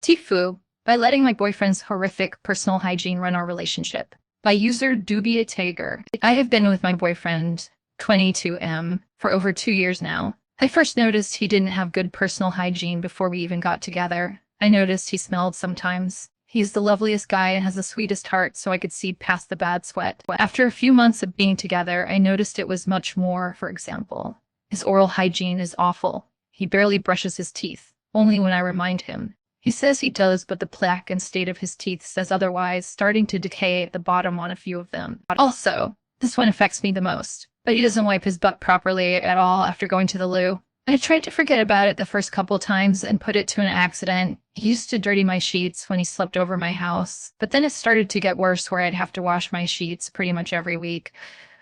TIFU, by letting my boyfriend's horrific personal hygiene run our relationship. By user Dubia Tager. I have been with my boyfriend, 22M, for over 2 years now. I first noticed he didn't have good personal hygiene before we even got together. I noticed he smelled sometimes. He's the loveliest guy and has the sweetest heart, so I could see past the bad sweat. After a few months of being together, I noticed it was much more. For example, his oral hygiene is awful. He barely brushes his teeth, only when I remind him. He says he does, but the plaque and state of his teeth says otherwise, starting to decay at the bottom on a few of them. Also, this one affects me the most, but he doesn't wipe his butt properly at all after going to the loo. I tried to forget about it the first couple times and put it to an accident. He used to dirty my sheets when he slept over my house, but then it started to get worse where I'd have to wash my sheets pretty much every week,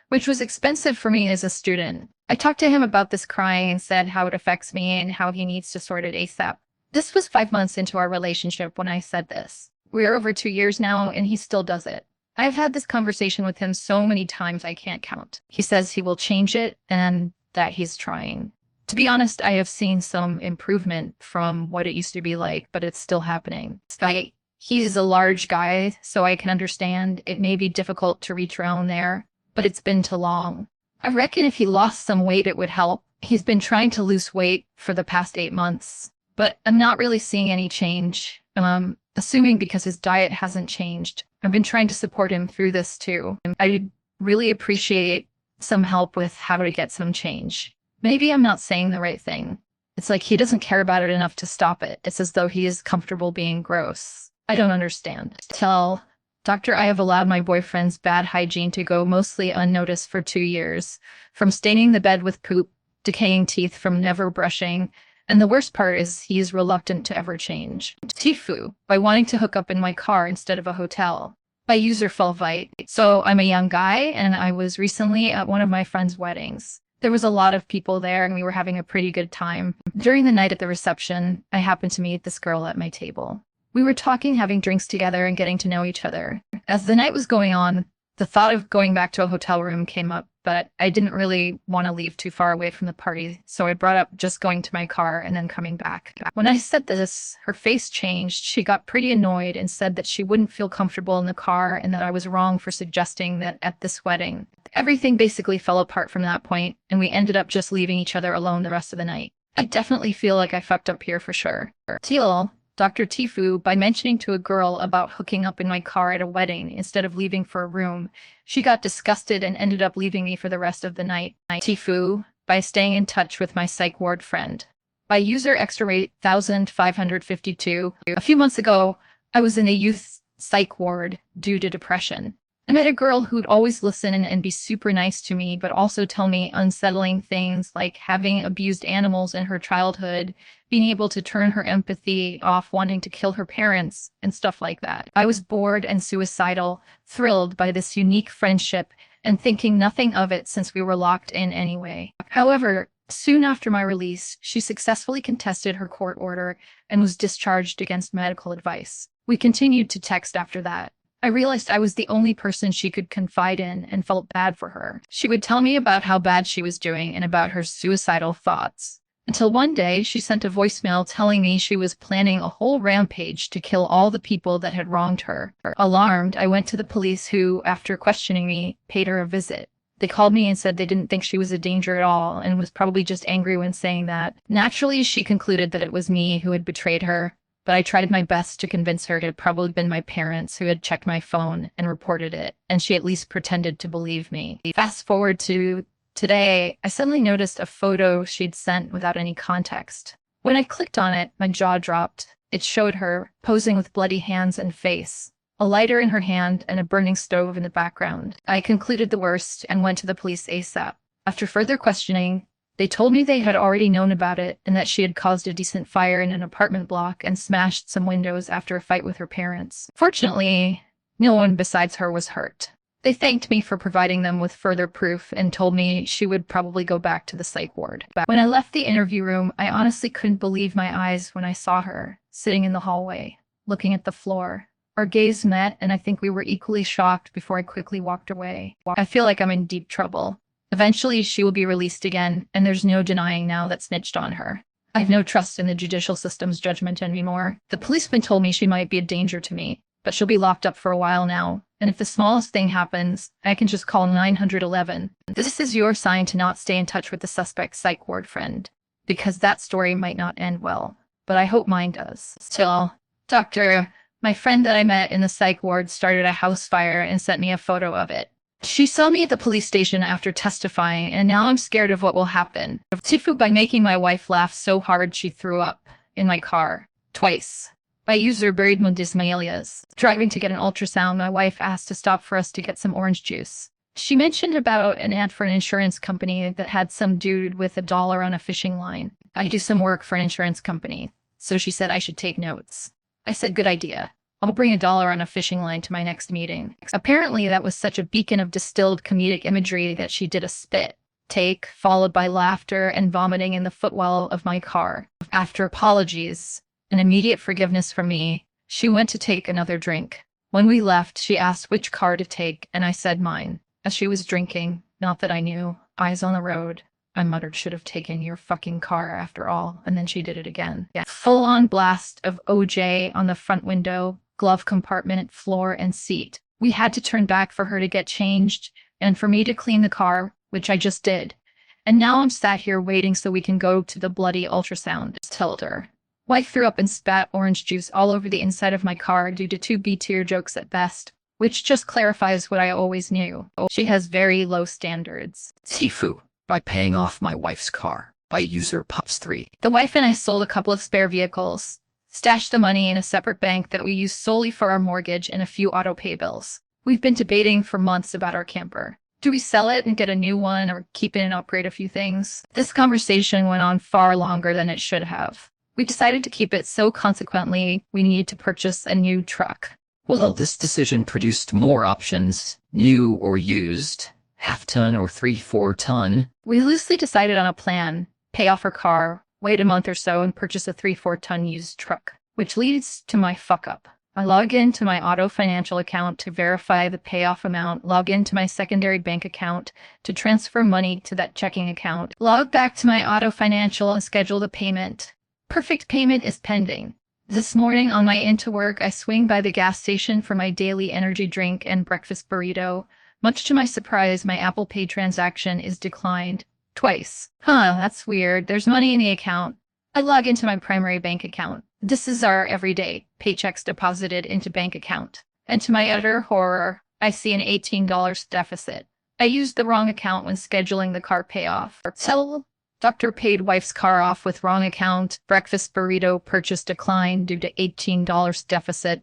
which was expensive for me as a student. I talked to him about this crying and said how it affects me and how he needs to sort it ASAP. This was 5 months into our relationship when I said this. We're over 2 years now and he still does it. I've had this conversation with him so many times I can't count. He says he will change it and that he's trying. To be honest, I have seen some improvement from what it used to be like, but it's still happening. He's a large guy, so I can understand it may be difficult to reach around there, but it's been too long. I reckon if he lost some weight, it would help. He's been trying to lose weight for the past 8 months, but I'm not really seeing any change. Assuming because his diet hasn't changed. I've been trying to support him through this too. I really appreciate some help with how to get some change. Maybe I'm not saying the right thing. It's like he doesn't care about it enough to stop it. It's as though he is comfortable being gross. I don't understand. Tell Doctor, I have allowed my boyfriend's bad hygiene to go mostly unnoticed for 2 years. From staining the bed with poop, decaying teeth from never brushing, and the worst part is he's reluctant to ever change. TIFU, by wanting to hook up in my car instead of a hotel. By user Fulvite. So I'm a young guy and I was recently at one of my friend's weddings. There was a lot of people there and we were having a pretty good time. During the night at the reception, I happened to meet this girl at my table. We were talking, having drinks together and getting to know each other. As the night was going on, the thought of going back to a hotel room came up, but I didn't really want to leave too far away from the party, so I brought up just going to my car and then coming back. When I said this, her face changed. She got pretty annoyed and said that she wouldn't feel comfortable in the car and that I was wrong for suggesting that at this wedding. Everything basically fell apart from that point, and we ended up just leaving each other alone the rest of the night. I definitely feel like I fucked up here for sure. Teal, Dr. TIFU, by mentioning to a girl about hooking up in my car at a wedding instead of leaving for a room, she got disgusted and ended up leaving me for the rest of the night. TIFU, by staying in touch with my psych ward friend. By user X-ray 1552, a few months ago, I was in a youth psych ward due to depression. I met a girl who'd always listen and be super nice to me, but also tell me unsettling things like having abused animals in her childhood, being able to turn her empathy off, wanting to kill her parents, and stuff like that. I was bored and suicidal, thrilled by this unique friendship, and thinking nothing of it since we were locked in anyway. However, soon after my release, she successfully contested her court order and was discharged against medical advice. We continued to text after that. I realized I was the only person she could confide in and felt bad for her. She would tell me about how bad she was doing and about her suicidal thoughts. Until one day, she sent a voicemail telling me she was planning a whole rampage to kill all the people that had wronged her. Alarmed, I went to the police who, after questioning me, paid her a visit. They called me and said they didn't think she was a danger at all and was probably just angry when saying that. Naturally, she concluded that it was me who had betrayed her. But I tried my best to convince her it had probably been my parents who had checked my phone and reported it, and she at least pretended to believe me. Fast forward to today, I suddenly noticed a photo she'd sent without any context. When I clicked on it, my jaw dropped. It showed her posing with bloody hands and face, a lighter in her hand and a burning stove in the background. I concluded the worst and went to the police ASAP. After further questioning, they told me they had already known about it and that she had caused a decent fire in an apartment block and smashed some windows after a fight with her parents. Fortunately, no one besides her was hurt. They thanked me for providing them with further proof and told me she would probably go back to the psych ward. When I left the interview room, I honestly couldn't believe my eyes when I saw her sitting in the hallway, looking at the floor. Our gaze met, and I think we were equally shocked before I quickly walked away. I feel like I'm in deep trouble. Eventually, she will be released again, and there's no denying now that snitched on her. I have no trust in the judicial system's judgment anymore. The policeman told me she might be a danger to me, but she'll be locked up for a while now. And if the smallest thing happens, I can just call 911. This is your sign to not stay in touch with the suspect's psych ward friend, because that story might not end well. But I hope mine does. Still, Doctor, my friend that I met in the psych ward started a house fire and sent me a photo of it. She saw me at the police station after testifying, and now I'm scared of what will happen. TIFU by making my wife laugh so hard she threw up in my car. Twice. By user buried Mundismaelias. Driving to get an ultrasound, my wife asked to stop for us to get some orange juice. She mentioned about an ad for an insurance company that had some dude with $1 on a fishing line. I do some work for an insurance company, so she said I should take notes. I said, good idea. I'll bring $1 on a fishing line to my next meeting. Apparently, that was such a beacon of distilled comedic imagery that she did a spit take, followed by laughter and vomiting in the footwell of my car. After apologies and immediate forgiveness from me, she went to take another drink. When we left, she asked which car to take, and I said mine. As she was drinking, not that I knew, eyes on the road, I muttered, should have taken your fucking car after all, and then she did it again. Yeah. Full-on blast of OJ on the front window, glove compartment, floor, and seat. We had to turn back for her to get changed and for me to clean the car, which I just did. And now I'm sat here waiting so we can go to the bloody ultrasound. Told her. Wife threw up and spat orange juice all over the inside of my car due to 2 B-tier jokes at best, which just clarifies what I always knew. She has very low standards. TIFU by paying off my wife's car by user Pups3. The wife and I sold a couple of spare vehicles, stashed the money in a separate bank that we used solely for our mortgage and a few auto pay bills. We've been debating for months about our camper. Do we sell it and get a new one or keep it and upgrade a few things? This conversation went on far longer than it should have. We decided to keep it, so consequently, we needed to purchase a new truck. Well, this decision produced more options, new or used, half-ton or 3/4 ton. We loosely decided on a plan: pay off her car, wait a month or so, and purchase a 3/4 ton used truck. Which leads to my fuck-up. I log into my auto financial account to verify the payoff amount, log into my secondary bank account to transfer money to that checking account, log back to my auto financial and schedule the payment. Perfect payment is pending. This morning on my into work, I swing by the gas station for my daily energy drink and breakfast burrito. Much to my surprise, my Apple Pay transaction is declined. Twice. That's weird. There's money in the account. I log into my primary bank account. This is our everyday paychecks deposited into bank account. And to my utter horror, I see an $18 deficit. I used the wrong account when scheduling the car payoff. Tell Doctor paid wife's car off with wrong account. Breakfast burrito purchase declined due to $18 deficit.